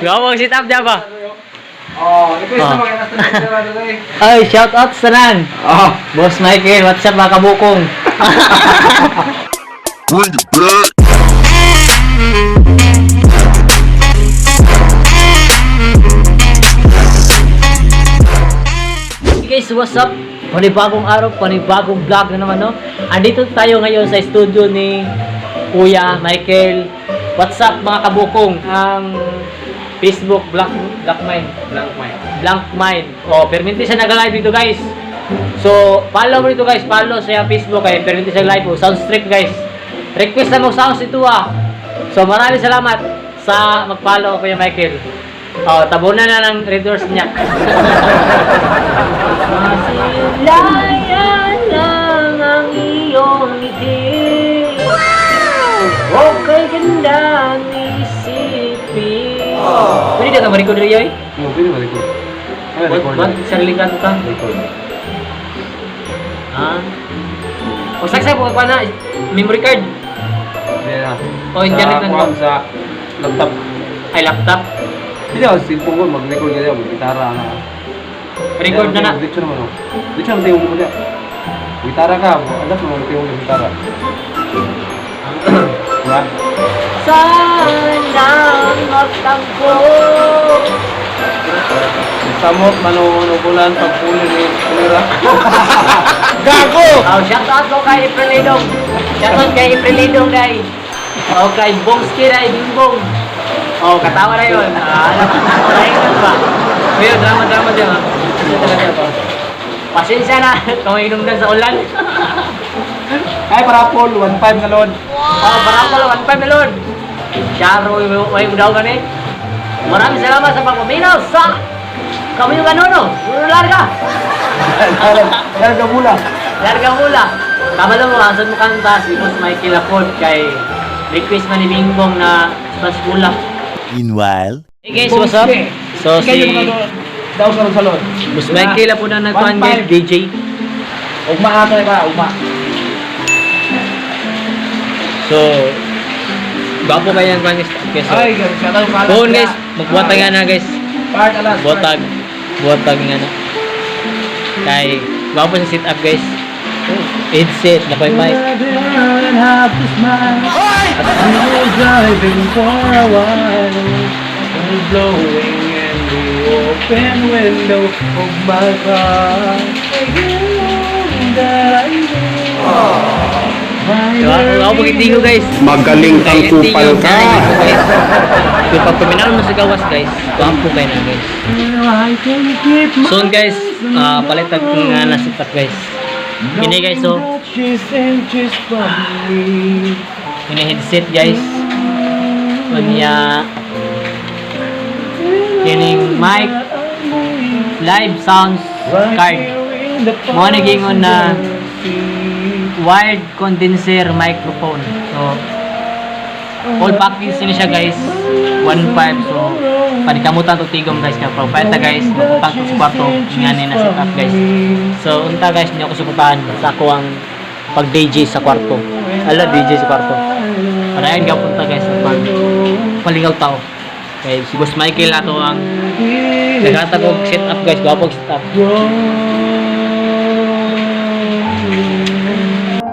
Gawang sit up dyan ba? Oh, request na mga nasa. Ay, shout out sa nan. Oh. Boss Michael, what's up mga kabukong? Bring it back. Hey guys, what's up? Panibagong araw, panibagong vlog na naman, no? Andito tayo ngayon sa studio ni Kuya Michael. What's up mga kabukong? Ang Facebook Blank Mind. Oh, perminti siya nag-live dito guys. So, follow mo dito guys. Follow sa Facebook kay perminti siya live. Oh, sound strict guys. Request na mo sounds ito ah. So, maraming salamat sa mag-follow Kuya Michael. Oh, tabunan na ng readers niya. Masilayan lang ang iyong ngiti. Okay, ganda ang isipin. Pwede na ma-record rin yun? Oh, pwede ma-record. Ba't sariling kanto ka? Record. O saksa po ka na, memory card. Hindi na. O internet na Sa sa laptop. Ay, laptop. Hindi ako, cellphone ko, mag-record ka dyan, mag-gitara na. Record na na. Dito naman, dito naman tayo mo dyan. Gitara ka, alam mo naman tayo mo gitara. Diba? Sanang magtangko. Samot, manunukulan, pagpuli ni Kulira. Gago! Oh, shout out ko kay April Lidong. Shout out kay April Lidong dahil. O kay Bongski dahil, Bimbong. Oh, katawa na yun. Ayun ba? Ayun, drama dyan ha. Pasensya na, kung inungdan sa ulan. Ay, parapol, 1.5 na load. Oh, parang pala, 1.5 na Lord. Sharo, may daw gani. Maraming salamat sa pagpaminaw sa kami yung ano, no? Larga. Larga mula. Larga mula. Tama lang mo, asan mo kanta si Boss Michael Apod kay request man ni Bingbong na Smash Mula. Meanwhile, Hey guys, what's up? So si Daw sa salon. Boss Michael Apod na nagkuhan guys, 1.5. DJ. Ugma ato ba, ugma. So, gwapo kayo yung guys. Okay, so, Ay, shoutout pala. buon guys, magbuhatag nga na guys. Part alas. Buhatag nga na. Kay, gwapo sa sit up guys. Headset, na pa yung mic. Driving for a while, blowing in the open window of my car. Diba? Ako pagkitigo guys. Magaling kang kupal ka. Kung pagpaminaw mo sa gawas guys, gwapo kayo na guys. Soon guys, palitag nga na sit up guys. Kini guys, so kini headset guys. Kanya kining mic live sounds card. Mo nagingon na wired condenser microphone. So all package ni siya guys. 1.5 so panikamutan to tigom guys nga profile ta guys magputang to sa kwarto ngani na setup guys. So unta guys niyo ko suportahan sa ako ang pag DJ sa kwarto. Ala DJ sa kwarto. Parayan ka punta guys sa pag palingaw tao. Kay si Boss Michael ato ang naghatag og setup guys, gwapo og setup.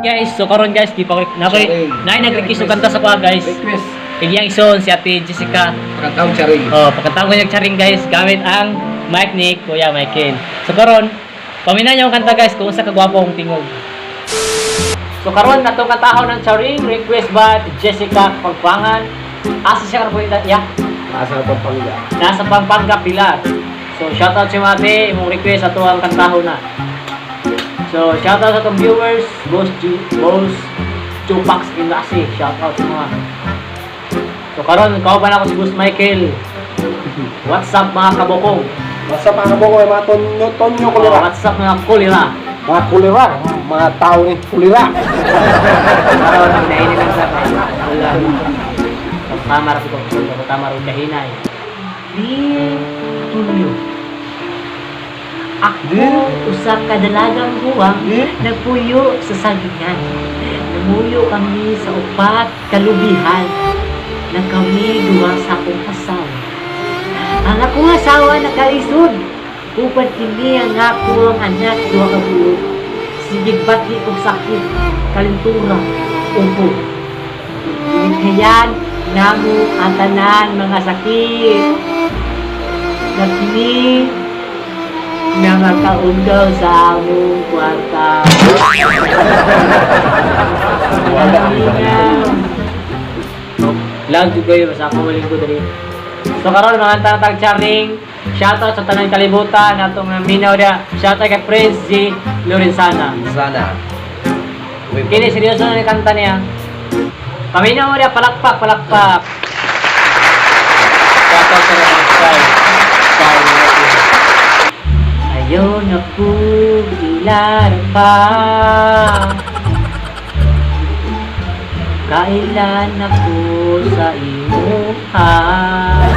Guys, so karon guys, di pa ko nag-request og kanta sa pa guys. Request. Kanyang ison si Ate Jessica. Pagkatawag charing. Oh, pagkatawag niya charing guys, gamit ang mic ni Kuya Michael. So karon, paminan niyo ang kanta guys kung sa kagwapo ang tingog. So karon natong katahon ng charing request by Jessica Pagpangan. Asa siya karon po ya? Asa Pampanga. Nasa Pampanga Pilar. So shout out si Mate, imong request ato ang kantahon na. So shout out sa atong viewers, Boss Chupax Indasi. Shout out sa mga. So karon kauban ako si Boss Michael. What's up mga kabokong? Basta mga kaboko, mga tonyo kulira. What's up mga kulira? Mga kulira, mga tao ni kulira. Karon ang dahin lang sa wala. Tama ra ko. Tama ro kahinay. Di tulyo. Ako, usa ka dalagang huwang nagpuyo sa sagingan. Namuyo kami sa upat kalubihan. Na kami duwa sa akong kasal Akong asawa nakalisod. Upad kini ang ako ang anak duha ka buok. Sige bati kong sakit, kalintura, upo. Kayan namo ang tanan mga sakit. Nagkini na makaundaw sa among kwarta. Lag juga yun sa akong maling ko dali. So karon mga tag charing, shoutout sa tanang kalibutan natong minaw dia. Shoutout kay Prince G. Lorenzana. Sana. Kini seryoso na ni kanta niya. Paminaw mo dia palakpak. Shoutout sa mga subscribe. Ayaw na po ilan pa. Kailan ako sa imuhan.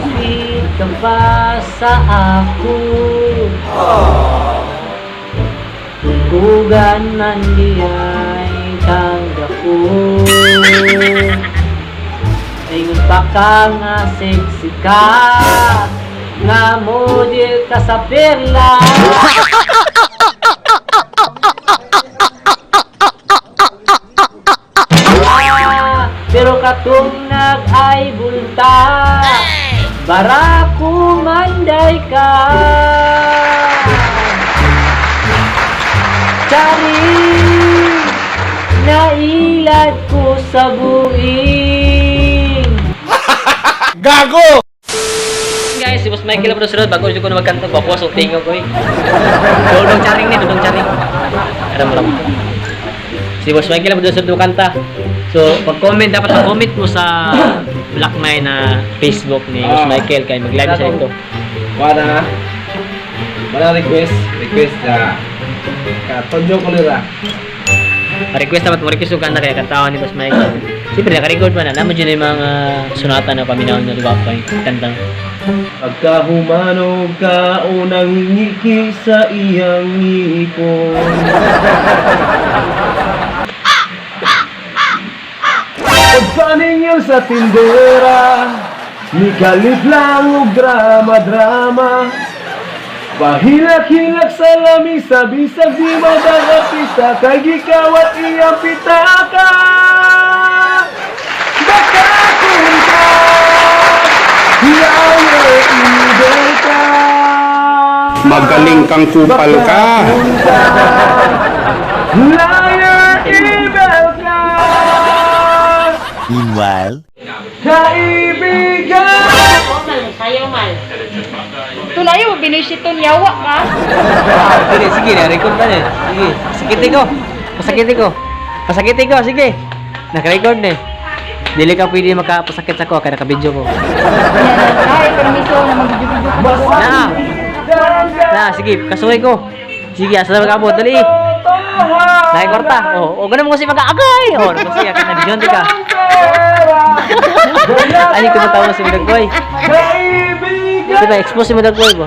Sweet ka ba sa ako? Tugugan man diyay kang dako. Ingon pa ka nga sexy ka. Nga model ka sa perla. Pero katong nag-ay bulta, barako manday ka. Charing, nailad ko sa buing. Gago! Guys, si Boss Michael na sunod bago ko na magkanta. Bakuwas o tingo ko eh. Dodong charing ni, dodong charing. Aram. Si Boss Michael na sunod kanta. So, pag-comment, dapat mag-comment mo sa Black May na Facebook ni Boss Michael kaya mag-live siya ito. Wala request na Tonyo Kulira. Pa-request dapat mo request yung kanta kaya katawan ni Boss Michael. Siyempre, naka-record pa na. Naman dyan yung mga sunatan na paminahon na diba pa yung kantang. Pagka humanog ka, unang ngiki sa iyang ngipon. Pagpaningil sa tindera, ni kalit lang o drama-drama. Pahilak-hilak sa lamisa, bisag di madagapisa, kay gikawat iyang pitaka. Baka kunta, liar evil ka. Magaling kang kupal ka. Liar evil ka. Meanwhile, Kaibigan. Sayaw mal. Ito na yun, binisiton yawa ka. Sige, na-record pa niya. Sige, pasakiti ko, sige. Naka-record na eh. Dili ka pwede makapasakit sa ko, kaya naka-video ko. Ay, permiso na mag-video ka. Sige, kasuhay ko. Sige, asa na mag-abot, dali. Nakikorta. Ganun mo kasi mag-aagay. Kasi akin na video, ka. Ay, kumatawa si Madagboy. Diba, expose si Madagboy mo.